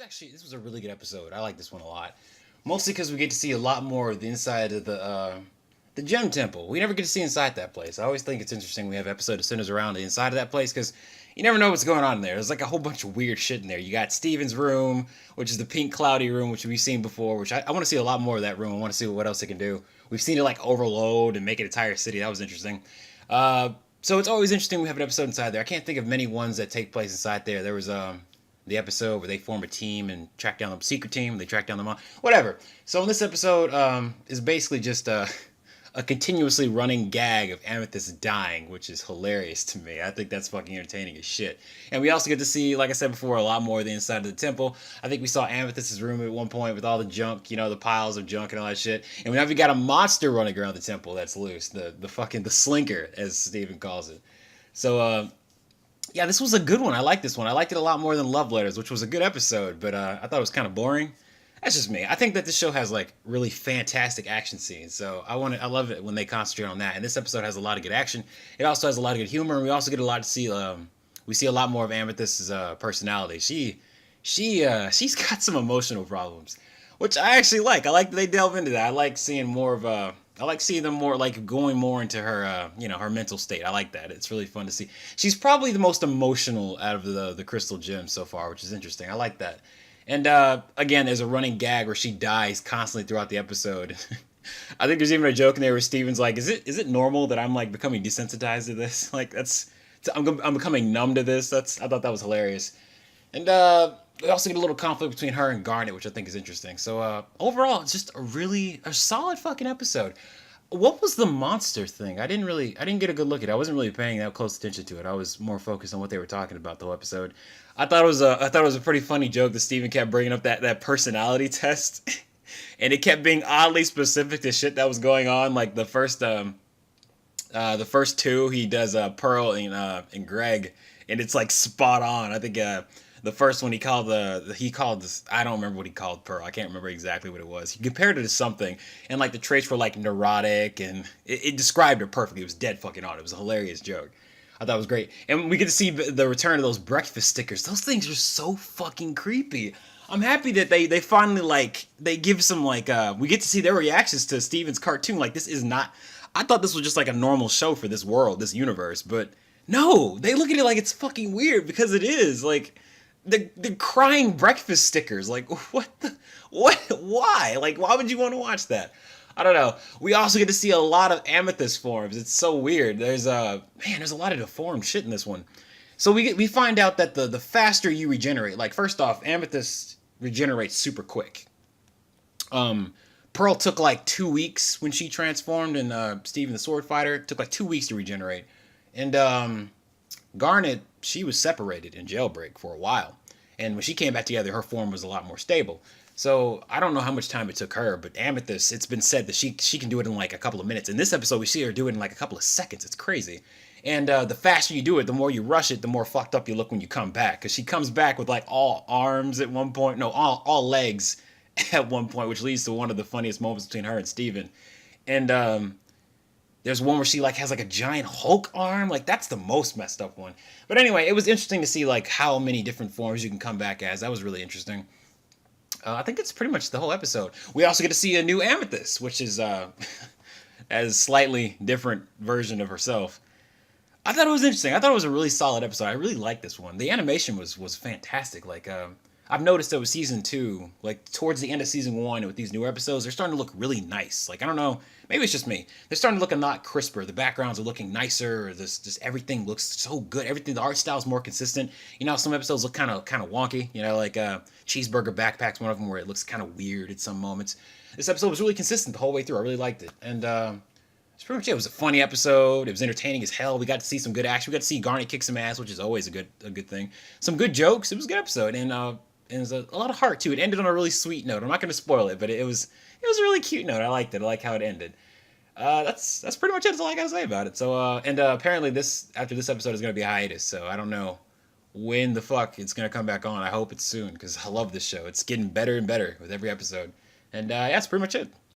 this was a really good episode. I like this one a lot. Mostly because we get to see a lot more of the inside of the gem temple. We never get to see inside that place. I always think it's interesting we have episode that centers around the inside of that place because you never know what's going on in there. There's like a whole bunch of weird shit in there. You got Steven's room, which is the pink cloudy room, which we've seen before, which I want to see a lot more of that room. I want to see what else it can do. We've seen it like overload and make an entire city. That was interesting. So it's always interesting we have an episode inside there. I can't think of many ones that take place inside there. There was the episode where they form a team and track down the secret team. They track down the mom. Whatever. So in this episode is basically just a continuously running gag of Amethyst dying, which is hilarious to me. I think that's fucking entertaining as shit. And we also get to see, like I said before, a lot more of the inside of the temple. I think we saw Amethyst's room at one point with all the junk, you know, the piles of junk and all that shit. And we got a monster running around the temple that's loose. The slinker, as Steven calls it. So, yeah, this was a good one. I like this one. I liked it a lot more than Love Letters, which was a good episode, but I thought it was kind of boring. That's just me. I think that this show has like really fantastic action scenes, so I love it when they concentrate on that. And this episode has a lot of good action. It also has a lot of good humor, and we also get a lot to see. We see a lot more of Amethyst's personality. She's got some emotional problems, which I actually like. I like that they delve into that. I like seeing more of I like seeing them more like going more into her, her mental state. I like that. It's really fun to see. She's probably the most emotional out of the Crystal Gems so far, which is interesting. I like that. And again, there's a running gag where she dies constantly throughout the episode. I think there's even a joke in there where Steven's like, "Is it normal that I'm like becoming desensitized to this? Like I'm becoming numb to this." I thought that was hilarious. And we also get a little conflict between her and Garnet, which I think is interesting. So overall, it's just a solid fucking episode. What was the monster thing? I didn't get a good look at it. I wasn't really paying that close attention to it. I was more focused on what they were talking about the whole episode. I thought it was a pretty funny joke that Steven kept bringing up that personality test, and it kept being oddly specific to shit that was going on. Like the first two, he does Pearl and Greg, and it's like spot on. I think the first one he called this, I don't remember what he called Pearl. I can't remember exactly what it was. He compared it to something, and like the traits were like neurotic, and it described her perfectly. It was dead fucking on. It was a hilarious joke. I thought it was great, and we get to see the return of those breakfast stickers. Those things are so fucking creepy. I'm happy that they finally like they give some like we get to see their reactions to Steven's cartoon. Like this is not. I thought this was just like a normal show for this world, this universe, but no, they look at it like it's fucking weird because it is like. The crying breakfast stickers, like what why, like why would you want to watch that? I don't know. We also get to see a lot of Amethyst forms. It's so weird. There's a lot of deformed shit in this one. So we find out that the faster you regenerate, like first off, Amethyst regenerates super quick. Pearl took like 2 weeks when she transformed, and Steven the Sword Fighter took like 2 weeks to regenerate, and Garnet, she was separated in Jailbreak for a while. And when she came back together, her form was a lot more stable. So I don't know how much time it took her, but Amethyst, it's been said that she can do it in like a couple of minutes. In this episode, we see her do it in like a couple of seconds. It's crazy. And the faster you do it, the more you rush it, the more fucked up you look when you come back. Because she comes back with like all arms at one point. No, all legs at one point, which leads to one of the funniest moments between her and Steven. And there's one where she like has like a giant Hulk arm. Like that's the most messed up one. But anyway, it was interesting to see like how many different forms you can come back as. That was really interesting. I think that's pretty much the whole episode. We also get to see a new Amethyst, which is a slightly different version of herself. I thought it was interesting. I thought it was a really solid episode. I really liked this one. The animation was fantastic. Like I've noticed that with season 2, like towards the end of season 1 with these new episodes, they're starting to look really nice. Like I don't know, maybe it's just me. They're starting to look a lot crisper. The backgrounds are looking nicer. Just everything looks so good. Everything, the art style is more consistent. You know, some episodes look kind of wonky. You know, like Cheeseburger Backpack's one of them where it looks kind of weird at some moments. This episode was really consistent the whole way through. I really liked it, and that's pretty much it. It was a funny episode. It was entertaining as hell. We got to see some good action. We got to see Garnet kick some ass, which is always a good thing. Some good jokes. It was a good episode, and there's a lot of heart to it. It ended on a really sweet note. I'm not going to spoil it, but it was a really cute note. I liked it. I like how it ended. That's pretty much it. That's all I got to say about it. So apparently after this episode is going to be a hiatus. So I don't know when the fuck it's going to come back on. I hope it's soon because I love this show. It's getting better and better with every episode. And yeah, that's pretty much it.